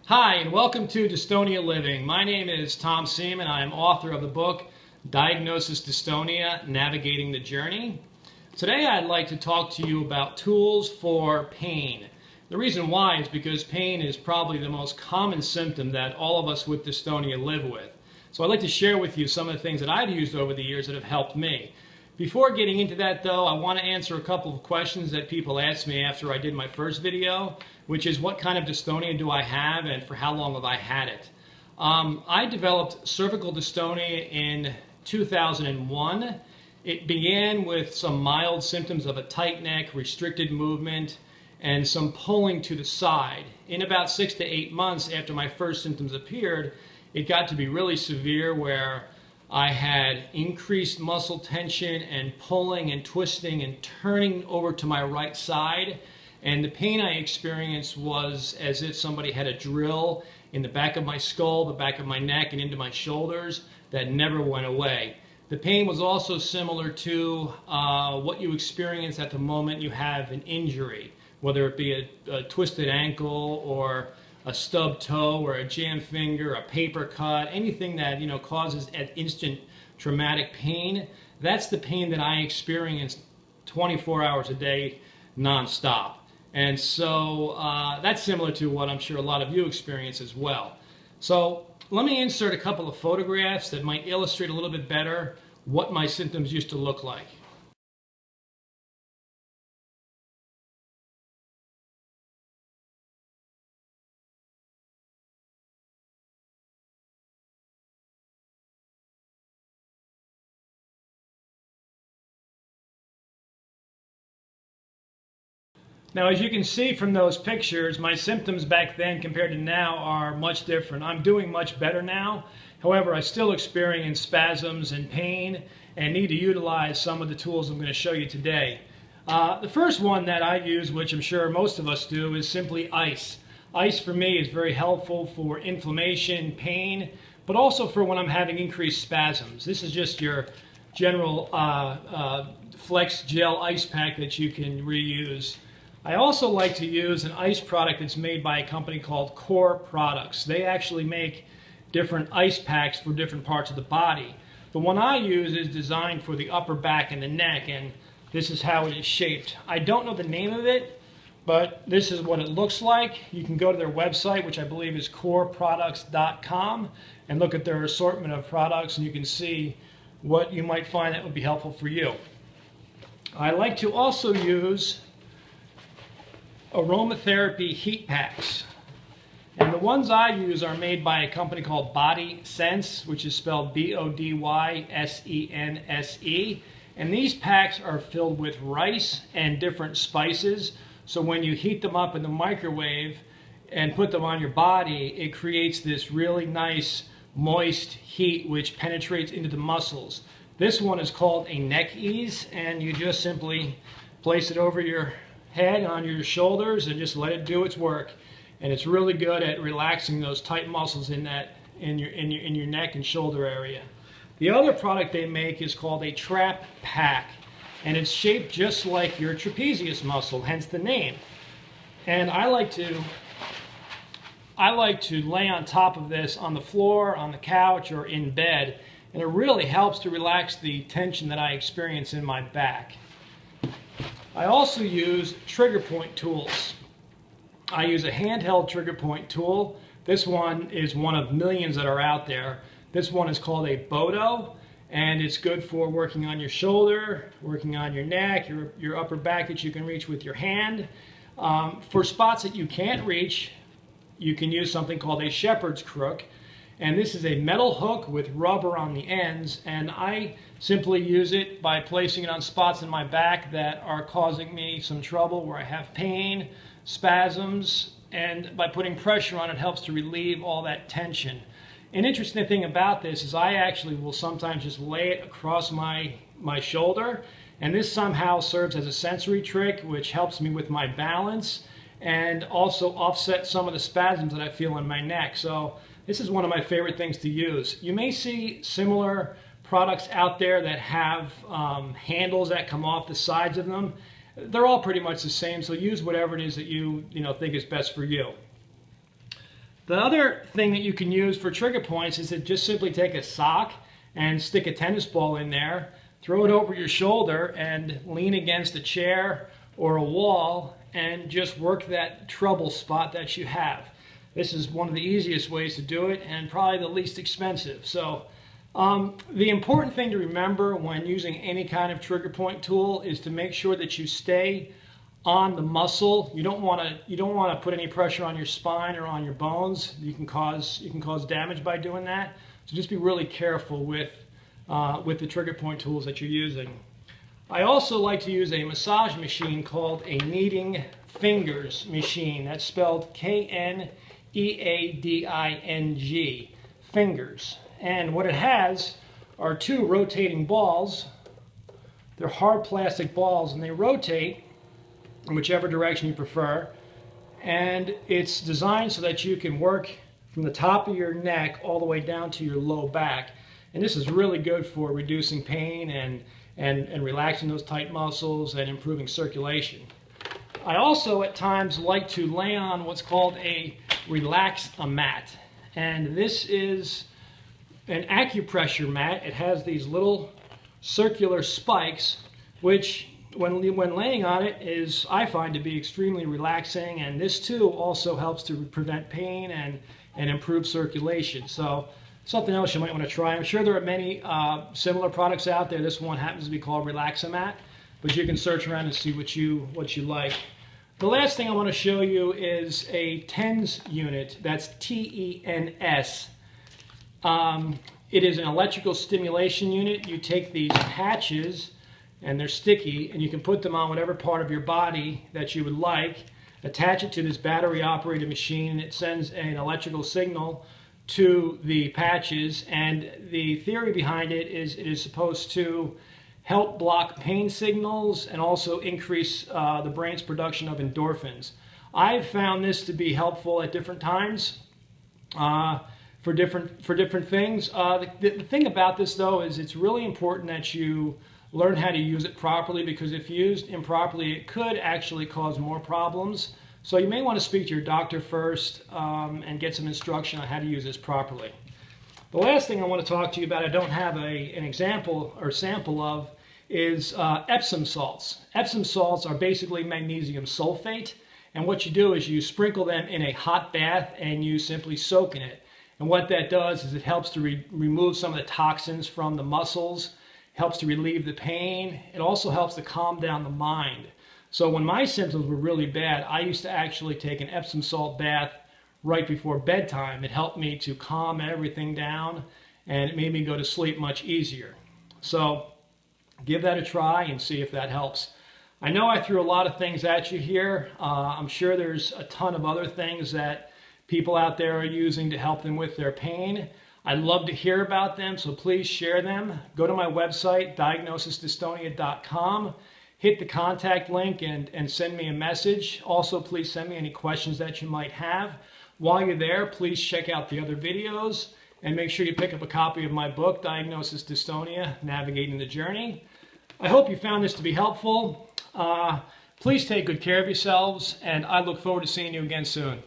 Hi, and welcome to Dystonia Living. My name is Tom Seaman. I am author of the book, Diagnosis Dystonia, Navigating the Journey. Today I'd like to talk to you about tools for pain. The reason why is because pain is probably the most common symptom that all of us with dystonia live with. So I'd like to share with you some of the things that I've used over the years that have helped me. Before getting into that though, I want to answer a couple of questions that people asked me after I did my first video, which is what kind of dystonia do I have and for how long have I had it? I developed cervical dystonia in 2001. It began with some mild symptoms of a tight neck, restricted movement, and some pulling to the side. In about 6 to 8 months after my first symptoms appeared, it got to be really severe where I had increased muscle tension and pulling and twisting and turning over to my right side. And the pain I experienced was as if somebody had a drill in the back of my skull, the back of my neck, and into my shoulders that never went away. The pain was also similar to what you experience at the moment you have an injury, whether it be a twisted ankle or a stub toe or a jammed finger, a paper cut, anything that causes an instant traumatic pain. That's the pain that I experienced 24 hours a day non-stop. And so that's similar to what I'm sure a lot of you experience as well. So let me insert a couple of photographs that might illustrate a little bit better what my symptoms used to look like. Now, as you can see from those pictures, my symptoms back then compared to now are much different. I'm doing much better now. However, I still experience spasms and pain and need to utilize some of the tools I'm going to show you today. The first one that I use, which I'm sure most of us do, is simply ice. Ice for me is very helpful for inflammation, pain, but also for when I'm having increased spasms. This is just your general Flex Gel ice pack that you can reuse. I also like to use an ice product that's made by a company called Core Products. They actually make different ice packs for different parts of the body. The one I use is designed for the upper back and the neck, and this is how it is shaped. I don't know the name of it, but this is what it looks like. You can go to their website, which I believe is coreproducts.com, and look at their assortment of products, and you can see what you might find that would be helpful for you. I like to also use Aromatherapy heat packs, and the ones I use are made by a company called Body Sense, which is spelled B-O-D-Y-S-E-N-S-E, and these packs are filled with rice and different spices, so when you heat them up in the microwave and put them on your body, it creates this really nice moist heat which penetrates into the muscles. This one is called a neck ease, and you just simply place it over your head, on your shoulders, and just let it do its work. And it's really good at relaxing those tight muscles in your neck and shoulder area. The other product they make is called a trap pack, and it's shaped just like your trapezius muscle, hence the name. And I like to lay on top of this on the floor, on the couch, or in bed, and it really helps to relax the tension that I experience in my back. I also use trigger point tools. I use a handheld trigger point tool. This one is one of millions that are out there. This one is called a Bodo, and it's good for working on your shoulder, working on your neck, your upper back that you can reach with your hand. For spots that you can't reach, you can use something called a shepherd's crook. And this is a metal hook with rubber on the ends, and I simply use it by placing it on spots in my back that are causing me some trouble, where I have pain, spasms, and by putting pressure on it helps to relieve all that tension. An interesting thing about this is I actually will sometimes just lay it across my shoulder, and this somehow serves as a sensory trick which helps me with my balance and also offset some of the spasms that I feel in my neck. So this is one of my favorite things to use. You may see similar products out there that have handles that come off the sides of them. They're all pretty much the same, so use whatever it is that you think is best for you. The other thing that you can use for trigger points is to just simply take a sock and stick a tennis ball in there, throw it over your shoulder, and lean against a chair or a wall and just work that trouble spot that you have. This is one of the easiest ways to do it and probably the least expensive. So the important thing to remember when using any kind of trigger point tool is to make sure that you stay on the muscle. You don't want to put any pressure on your spine or on your bones. You can cause damage by doing that. So just be really careful with the trigger point tools that you're using. I also like to use a massage machine called a kneading fingers machine. That's spelled K-N-E-A-D-I-N-G, fingers. And what it has are two rotating balls. They're hard plastic balls, and they rotate in whichever direction you prefer. And it's designed so that you can work from the top of your neck all the way down to your low back. And this is really good for reducing pain and relaxing those tight muscles and improving circulation. I also at times like to lay on what's called a Mat. And this is an acupressure mat. It has these little circular spikes, which when laying on it I find to be extremely relaxing, and this too also helps to prevent pain and improve circulation. So something else you might want to try. I'm sure there are many similar products out there. This one happens to be called Mat, but you can search around and see what you like. The last thing I want to show you is a TENS unit. That's T-E-N-S. It is an electrical stimulation unit. You take these patches, and they're sticky, and you can put them on whatever part of your body that you would like, attach it to this battery-operated machine, and it sends an electrical signal to the patches. And the theory behind it is supposed to help block pain signals and also increase the brain's production of endorphins. I've found this to be helpful at different times for different things. The thing about this though is it's really important that you learn how to use it properly, because if used improperly it could actually cause more problems. So you may want to speak to your doctor first and get some instruction on how to use this properly. The last thing I want to talk to you about, I don't have an example or sample of, is Epsom salts. Epsom salts are basically magnesium sulfate, and what you do is you sprinkle them in a hot bath and you simply soak in it. And what that does is it helps to remove some of the toxins from the muscles, helps to relieve the pain. It also helps to calm down the mind. So when my symptoms were really bad, I used to actually take an Epsom salt bath right before bedtime. It helped me to calm everything down, and it made me go to sleep much easier. So give that a try and see if that helps. I know I threw a lot of things at you here. I'm sure there's a ton of other things that people out there are using to help them with their pain. I'd love to hear about them, so please share them. Go to my website, diagnosisdystonia.com. Hit the contact link and send me a message. Also, please send me any questions that you might have. While you're there, please check out the other videos and make sure you pick up a copy of my book, Diagnosis Dystonia, Navigating the Journey. I hope you found this to be helpful. Please take good care of yourselves, and I look forward to seeing you again soon.